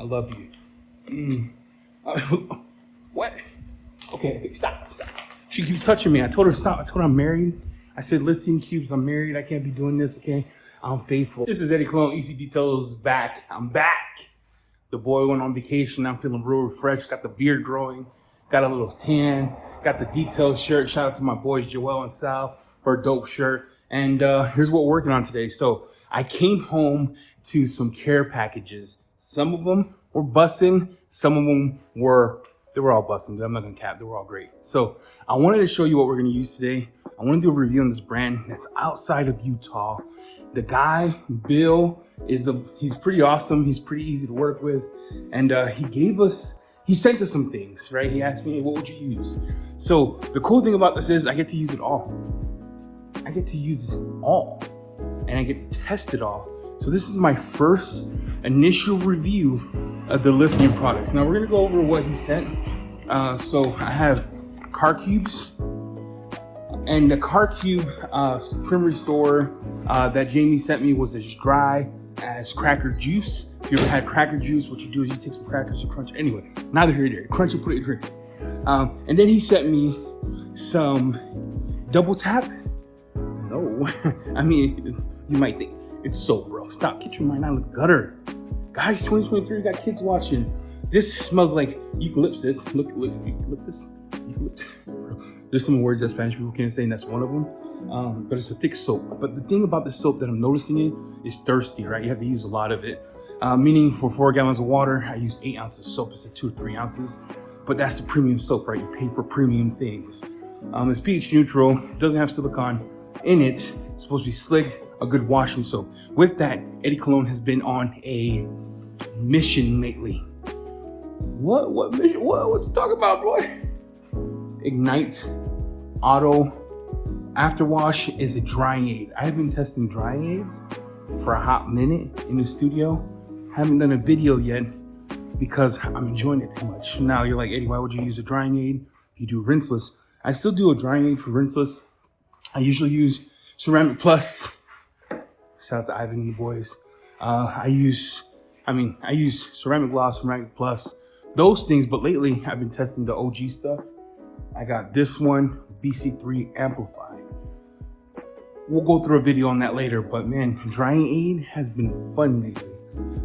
I love you. What? Okay, stop. She keeps touching me. I told her stop. I told her I'm married. I said, Lithium Cubes, I'm married. I can't be doing this, okay? I'm faithful. This is Eddie Cologne, EC Details back. I'm back. The boy went on vacation. I'm feeling real refreshed. Got the beard growing. Got a little tan. Got the detailed shirt. Shout out to my boys, Joel and Sal, for a dope shirt. And here's what we're working on today. So I came home to some care packages. Some of them were busting. Some of them they were all busting. I'm not gonna cap, they were all great. So I wanted to show you what we're gonna use today. I wanna do a review on this brand that's outside of Utah. The guy, Bill, he's pretty awesome. He's pretty easy to work with. And he sent us some things, right? He asked me, hey, what would you use? So the cool thing about this is I get to use it all. And I get to test it all. So this is my first initial review of the Lithium products. Now we're gonna go over what he sent. So I have car cubes, and the car cube trim restore that Jamie sent me was as dry as cracker juice. If you ever had cracker juice, what you do is you take some crackers, you crunch it. Anyway, neither here nor there. Crunch it, put it in drink. And then he sent me some double tap. No, I mean, you might think it's soap, bro. Stop, get your mind out of the gutter. Guys, 2023, got kids watching. This smells like eucalyptus. Look, eucalyptus. There's some words that Spanish people can't say, and that's one of them. But it's a thick soap. But the thing about the soap that I'm noticing is thirsty, right? You have to use a lot of it. Meaning for 4 gallons of water, I use 8 ounces of soap. It's 2 or 3 ounces. But that's the premium soap, right? You pay for premium things. It's pH neutral, doesn't have silicone in it. It's supposed to be slick, a good washing soap. With that, Eddie Cologne has been on a mission lately. What mission? What's it talk about, boy? Ignite Auto Afterwash is a drying aid. I've been testing drying aids for a hot minute in the studio. Haven't done a video yet because I'm enjoying it too much. Now you're like, Eddie, why would you use a drying aid if you do rinseless? I still do a drying aid for rinseless. I usually use Ceramic Plus. Shout out to Ivan and the boys. I use Ceramic Gloss, Ceramic Plus, those things. But lately I've been testing the OG stuff. I got this one, BC3 Amplify. We'll go through a video on that later, but man, drying aid has been fun lately.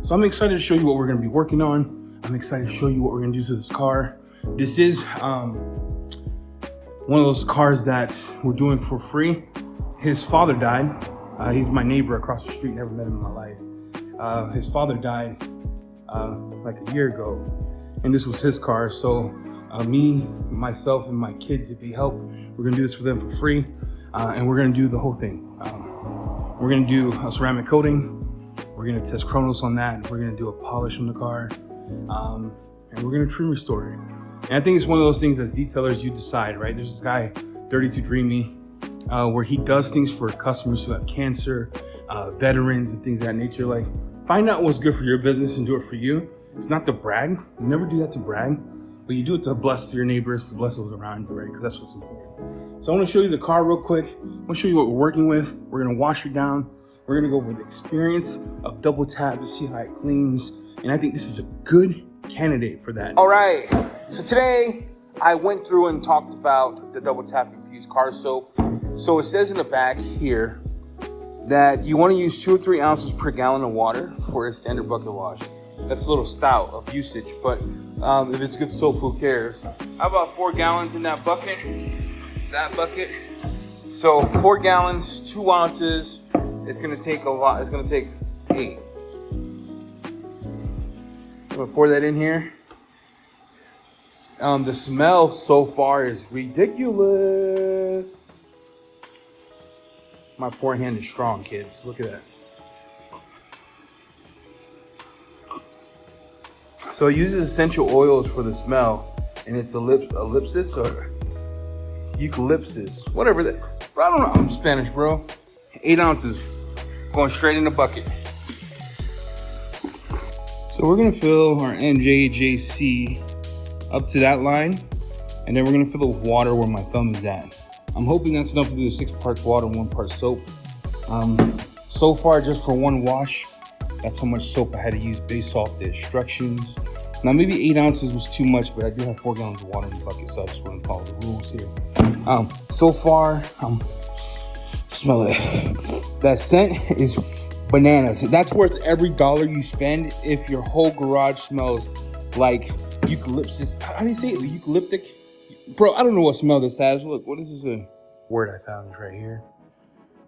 So I'm excited to show you what we're gonna be working on. I'm excited to show you what we're gonna do to this car. This is one of those cars that we're doing for free. His father died. He's my neighbor across the street, never met him in my life. His father died like a year ago, and this was his car. So me, myself, and my kids, if they help, we're gonna do this for them for free, and we're gonna do the whole thing. We're gonna do a ceramic coating. We're gonna test Chronos on that. We're gonna do a polish on the car, and we're gonna trim restore it. And I think it's one of those things as detailers, you decide, right? There's this guy, Dirty to Dreamy, where he does things for customers who have cancer, veterans, and things of that nature. Like, find out what's good for your business and do it for you. It's not to brag. You never do that to brag, but you do it to bless your neighbors, to bless those around you, right? Because that's what's important. So I want to show you the car real quick. I want to show you what we're working with. We're going to wash it down. We're going to go over the experience of double tap to see how it cleans. And I think this is a good candidate for that. All right. So today I went through and talked about the double tap infused car soap. So it says in the back here that you want to use 2 or 3 ounces per gallon of water for a standard bucket wash. That's a little stout of usage, but if it's good soap, who cares? How about 4 gallons in that bucket? So 4 gallons, 2 ounces. It's gonna take a lot. It's gonna take 8. I'm gonna pour that in here. The smell so far is ridiculous. My poor hand is strong, kids. Look at that. So it uses essential oils for the smell, and it's ellipsis or eucalyptus, whatever that. Bro, I don't know. I'm Spanish, bro. 8 ounces going straight in the bucket. So we're gonna fill our NJJC up to that line, and then we're gonna fill it with water where my thumb is at. I'm hoping that's enough to do 6 parts water and 1 part soap. So far, just for one wash, That's how much soap I had to use based off the instructions. Now maybe 8 ounces was too much, but I do have 4 gallons of water in the bucket, so I just wouldn't follow the rules here. So far, smell it. That scent is bananas. That's worth every dollar you spend if your whole garage smells like eucalyptus. How do you say it? Eucalyptic? Bro, I don't know what smell this has. Look, what is this word I found right here?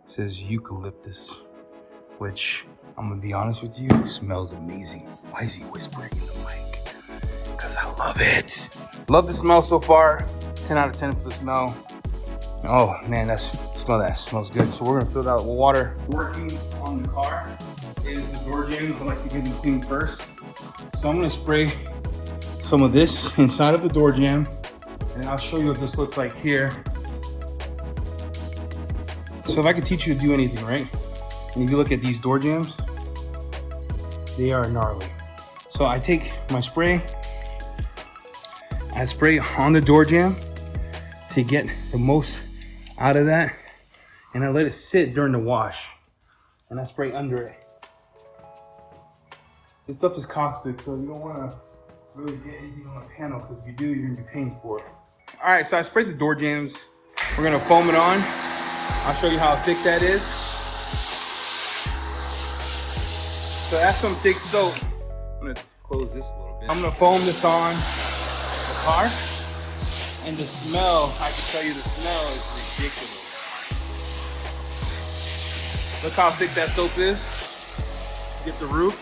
It says eucalyptus, which I'm gonna be honest with you, smells amazing. Why is he whispering in the mic? Because I love it. Love the smell so far. 10 out of 10 for the smell. Oh man, smell that. Smells good. So we're gonna fill it out with water. Working on the car is the door jambs. I like to get them clean first. So I'm gonna spray some of this inside of the door jamb, and I'll show you what this looks like here. So if I could teach you to do anything, right? And if you look at these door jambs, they are gnarly. So I take my spray, I spray on the door jamb to get the most out of that, and I let it sit during the wash, and I spray under it. This stuff is caustic, so you don't want to really get anything on the panel, because if you do, you're going to be paying for it. All right, so I sprayed the door jambs. We're going to foam it on. I'll show you how thick that is. So that's some thick soap. I'm going to close this a little bit. I'm going to foam this on the car. And the smell, I can tell you the smell is ridiculous. Look how thick that soap is. Get the roof.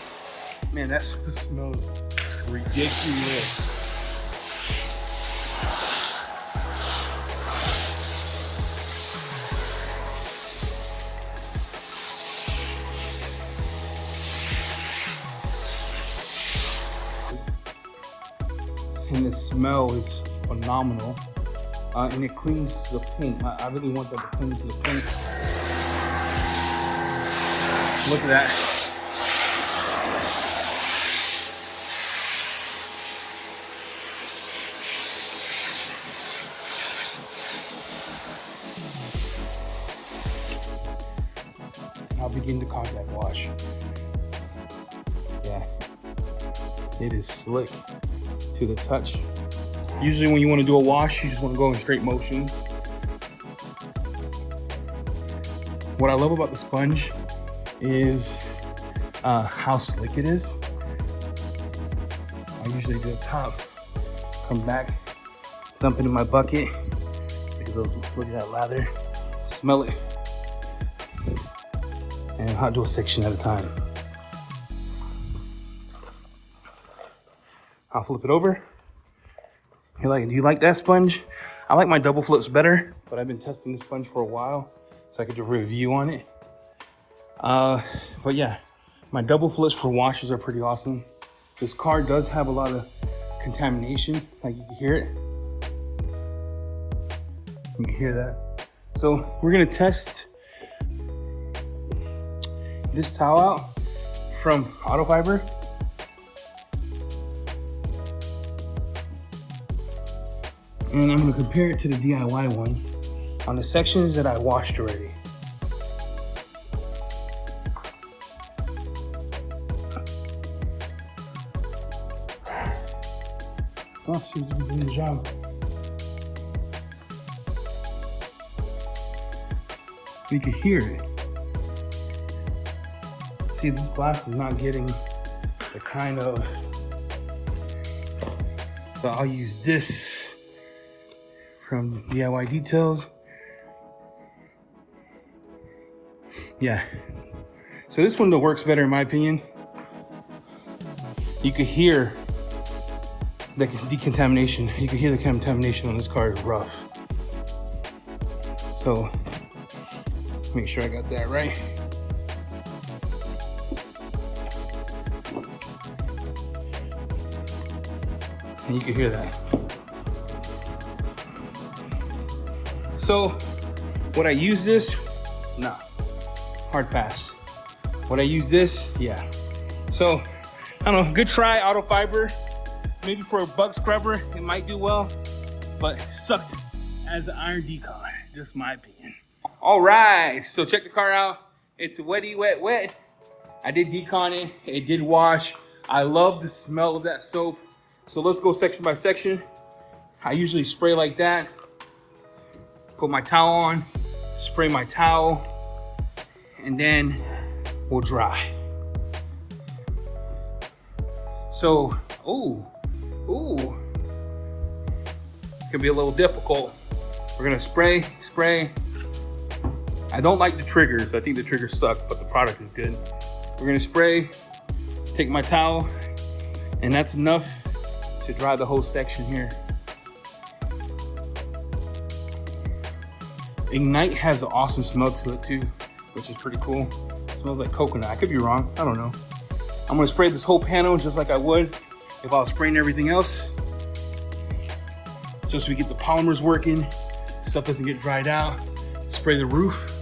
Man, that smells ridiculous. And the smell is phenomenal, and it cleans the paint. I really want that to clean to the paint. Look at that. I'll begin the contact wash. Yeah, it is slick to the touch. Usually when you want to do a wash, you just want to go in straight motions. What I love about the sponge is how slick it is. I usually do the top, come back, dump it in my bucket. Look at that lather, smell it. And I'll do a section at a time. I'll flip it over. Do you like that sponge? I like my double flips better, but I've been testing the sponge for a while, so I could do a review on it. But yeah, my double flips for washes are pretty awesome. This car does have a lot of contamination, like you can hear it. You can hear that. So we're gonna test this towel out from Autofiber. And I'm gonna compare it to the DIY one on the sections that I washed already. Oh, she's doing the job. You can hear it. See, this glass is not getting the kind of, so I'll use this from DIY Details. Yeah, so this one works better in my opinion. You could hear the decontamination. You can hear the contamination on this car is rough. So make sure I got that right. And you can hear that. So, would I use this? Nah, hard pass. Would I use this? Yeah. So, I don't know, good try, Autofiber. Maybe for a bug scrubber, it might do well, but it sucked as an iron decon, just my opinion. All right, so check the car out. It's wetty, wet, wet. I did decon it. It did wash. I love the smell of that soap. So let's go section by section. I usually spray like that. Put my towel on, spray my towel, and then we'll dry. So, ooh, it's gonna be a little difficult. We're gonna spray. I don't like the triggers. I think the triggers suck, but the product is good. We're gonna spray, take my towel, and that's enough to dry the whole section here. Ignite has an awesome smell to it too, which is pretty cool. It smells like coconut. I could be wrong, I don't know. I'm gonna spray this whole panel just like I would if I was spraying everything else. Just so we get the polymers working, stuff doesn't get dried out. Spray the roof.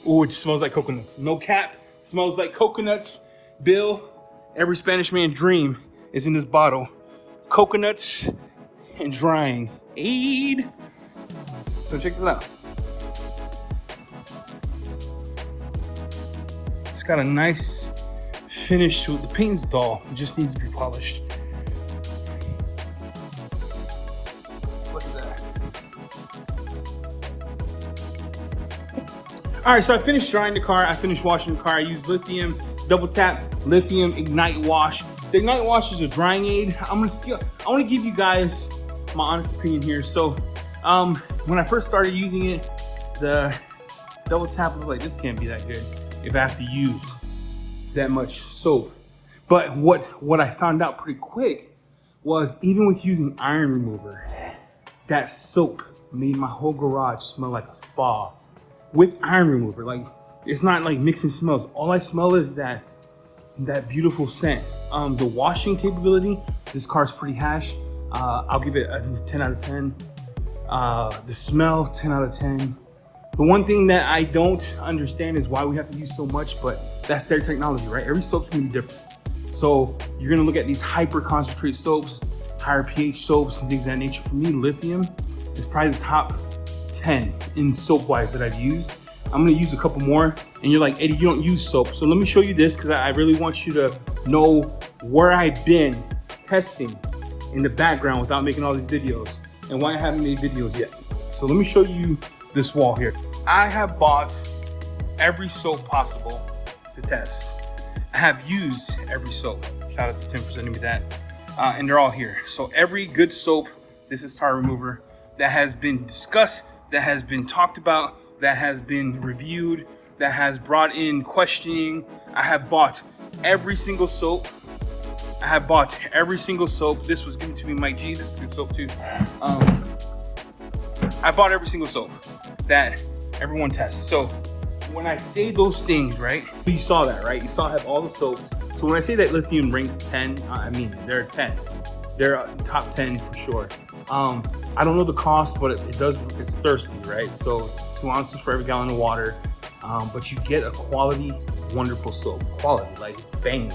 Oh, it smells like coconuts. No cap, smells like coconuts. Bill, every Spanish man dream is in this bottle. Coconuts and drying aid. So check this out. It's got a nice finish to it. The paint's dull. It just needs to be polished. Look at that. All right, so I finished drying the car. I finished washing the car. I used lithium, double tap, lithium, ignite wash. The ignite wash is a drying aid. I want to give you guys my honest opinion here. So, when I first started using it, the double tap was like, this can't be that good if I have to use that much soap. But what I found out pretty quick was even with using iron remover, that soap made my whole garage smell like a spa with iron remover. Like, it's not like mixing smells. All I smell is that beautiful scent. The washing capability, this car's pretty hash. I'll give it a 10 out of 10. The smell, 10 out of 10. The one thing that I don't understand is why we have to use so much, but that's their technology, right? Every soap's gonna be different. So you're gonna look at these hyper concentrate soaps, higher pH soaps and things of that nature. For me, lithium is probably the top 10 in soap wise that I've used. I'm gonna use a couple more, and you're like, Eddie, you don't use soap. So let me show you this, because I really want you to know where I've been testing in the background without making all these videos, and why I haven't made videos yet. So let me show you this wall here. I have bought every soap possible to test. I have used every soap. Shout out to Tim for sending me that. And they're all here. So every good soap, this is tar remover, that has been discussed, that has been talked about, that has been reviewed, that has brought in questioning. I have bought every single soap. This was given to me, Mike G. This is good soap too. I bought every single soap that everyone tests. So when I say those things, right? You saw that, right? You saw I have all the soaps. So when I say that lithium ranks 10, I mean, they're 10. They're top 10 for sure. I don't know the cost, but it's thirsty, right? So 2 ounces for every gallon of water. But you get a quality, wonderful soap. Quality, like it's banging.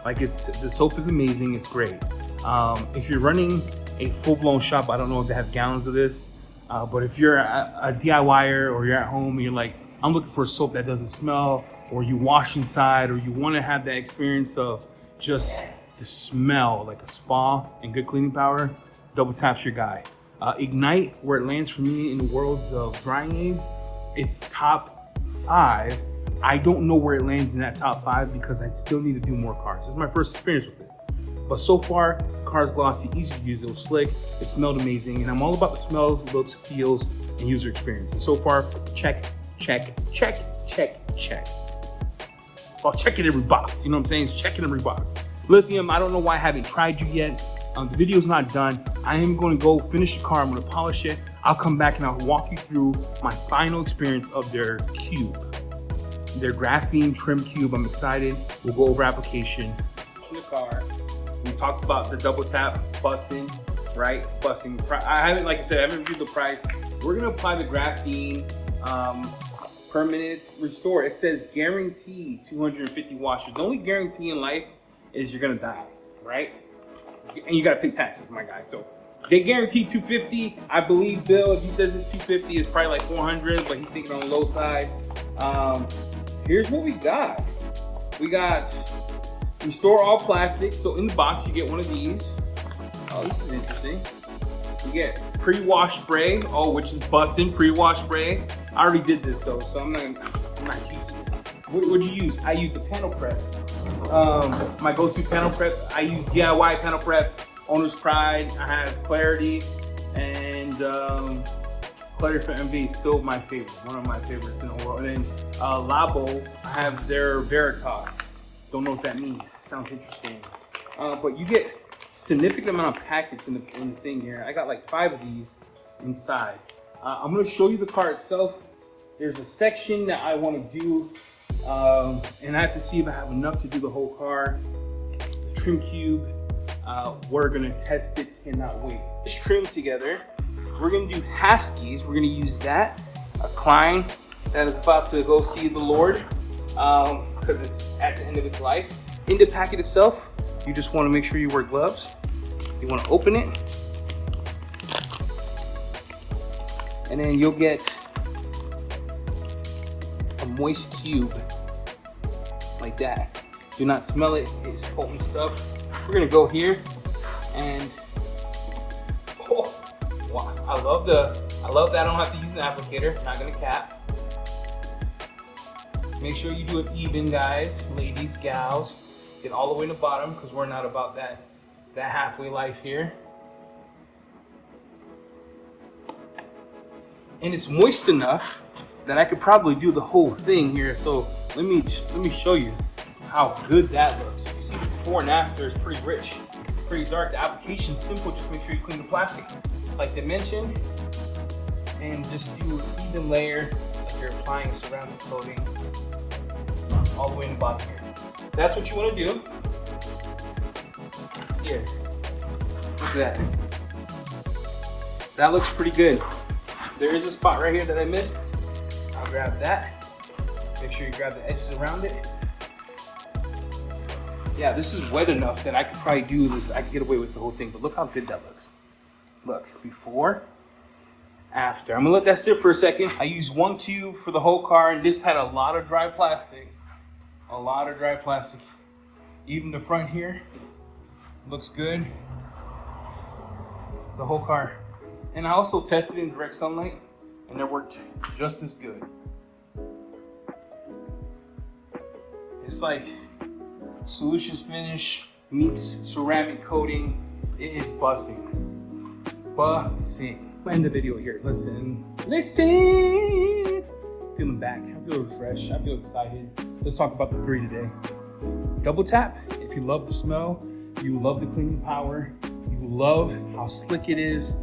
Like the soap is amazing, it's great. If you're running a full-blown shop, I don't know if they have gallons of this, but if you're a DIYer or you're at home and you're like, I'm looking for a soap that doesn't smell, or you wash inside, or you want to have that experience of just the smell like a spa and good cleaning power, Double Tap's your guy. Ignite, where it lands for me in the world of drying aids, it's top 5. I don't know where it lands in that top 5 because I still need to do more cars. This is my first experience with it. But so far, the car's glossy, easy to use, it was slick, it smelled amazing, and I'm all about the smell, looks, feels, and user experience. And so far, check. Well, checking every box, you know what I'm saying? It's checking every box. Lithium, I don't know why I haven't tried you yet. The video's not done. I am going to go finish the car, I'm going to polish it. I'll come back and I'll walk you through my final experience of their cube. Their graphene trim cube, I'm excited. We'll go over application. In the car, we talked about the double tap busting, right? Busting. I haven't, like I said, I haven't reviewed the price. We're gonna apply the graphene permanent restore. It says guaranteed 250 washes. The only guarantee in life is you're gonna die, right? And you gotta pay taxes, my guy. So they guarantee 250. I believe Bill, if he says it's 250, it's probably like 400, but he's thinking on the low side. Here's what we got. We got restore all plastics. So in the box, you get one of these. Oh, this is interesting. You get pre-wash spray. Oh, which is busting pre-wash spray. I already did this though, so I'm not using it. What'd you use? I used a panel prep. My go-to panel prep. I use DIY panel prep. Owner's Pride. I have Clarity, and Clarity for MV is still my favorite. One of my favorites in the world. And then Labo, I have their Veritas. Don't know what that means. Sounds interesting. But you get significant amount of packets in the thing here. I got like 5 of these inside. I'm gonna show you the car itself. There's a section that I want to do, and I have to see if I have enough to do the whole car. The trim cube, we're gonna test it. Cannot wait. This trim together. We're gonna do Haskies. We're gonna use that. A Klein that is about to go see the Lord, because it's at the end of its life. In the packet itself, you just want to make sure you wear gloves. You want to open it, and then you'll get a moist cube like that. Do not smell it. It's potent stuff. We're gonna go here, and oh, wow! I love that I don't have to use an applicator. Not gonna cap. Make sure you do it even, guys, ladies, gals. Get all the way to the bottom, because we're not about that halfway life here. And it's moist enough that I could probably do the whole thing here. So let me show you how good that looks. You see the before and after is pretty rich, pretty dark. The application's simple. Just make sure you clean the plastic, like they mentioned, and just do an even layer like you're applying ceramic coating all the way in the bottom here. That's what you want to do. Here, look at that. That looks pretty good. There is a spot right here that I missed. I'll grab that. Make sure you grab the edges around it. Yeah, this is wet enough that I could probably do this. I could get away with the whole thing, but look how good that looks. Look, before, after. I'm gonna let that sit for a second. I used 1 cube for the whole car, and this had a lot of dry plastic. A lot of dry plastic. Even the front here looks good. The whole car. And I also tested in direct sunlight, and it worked just as good. It's like solutions finish meets ceramic coating. It is bussing. Bussing. I'll end the video here. Listen. Feeling back. I feel refreshed. I feel excited. Let's talk about the 3 today. Double tap. If you love the smell, you love the cleaning power, you love how slick it is.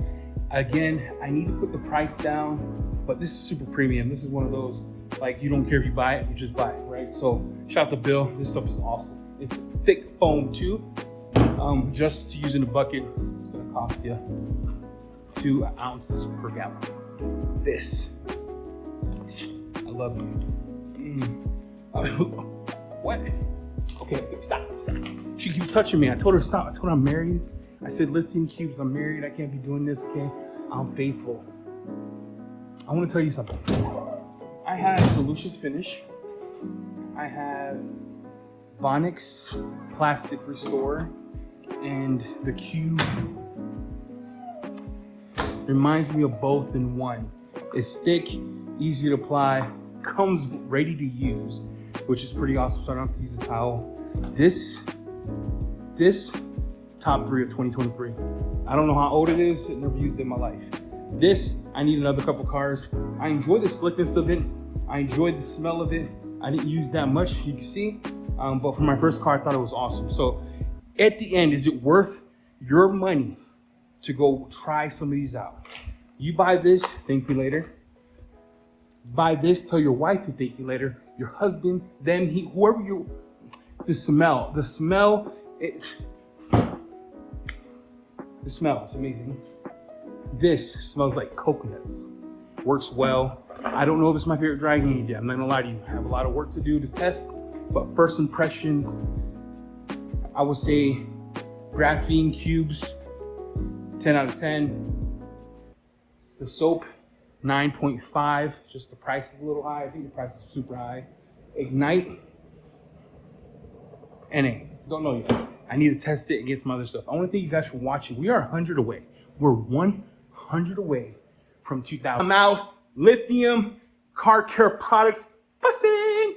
Again, I need to put the price down, but this is super premium. This is one of those, like, you don't care if you buy it, you just buy it, right? So shout out to Bill. This stuff is awesome. It's thick foam too. Just to use in a bucket, it's gonna cost you 2 ounces per gallon. This, I love you. What? Okay, stop. She keeps touching me. I told her stop. I told her I'm married. I said, lithium cubes, I'm married. I can't be doing this, okay? I'm faithful. I want to tell you something. I have Solutions Finish. I have Vonix Plastic Restore, and the cube reminds me of both in one. It's thick, easy to apply, comes ready to use, which is pretty awesome, so I don't have to use a towel. This top 3 of 2023. I don't know how old it is. I've never used it in my life. This, I need another couple cars. I enjoy the slickness of it. I enjoy the smell of it. I didn't use that much, you can see. But for my first car, I thought it was awesome. So at the end, is it worth your money to go try some of these out? You buy this, thank me later. Buy this, tell your wife to thank you later. Your husband, then whoever you, the smell, it's amazing. This smells like coconuts. Works well. I don't know if it's my favorite dry agent yet. I'm not gonna lie to you. I have a lot of work to do to test, but first impressions, I would say Graphine cubes, 10 out of 10. The soap, 9.5. Just the price is a little high. I think the price is super high. Ignite, NA. Don't know yet. I need to test it against my other stuff. I want to thank you guys for watching. We are 100 away. We're 100 away from 2,000. I'm out. Lithium Car Care Products. Bussin'.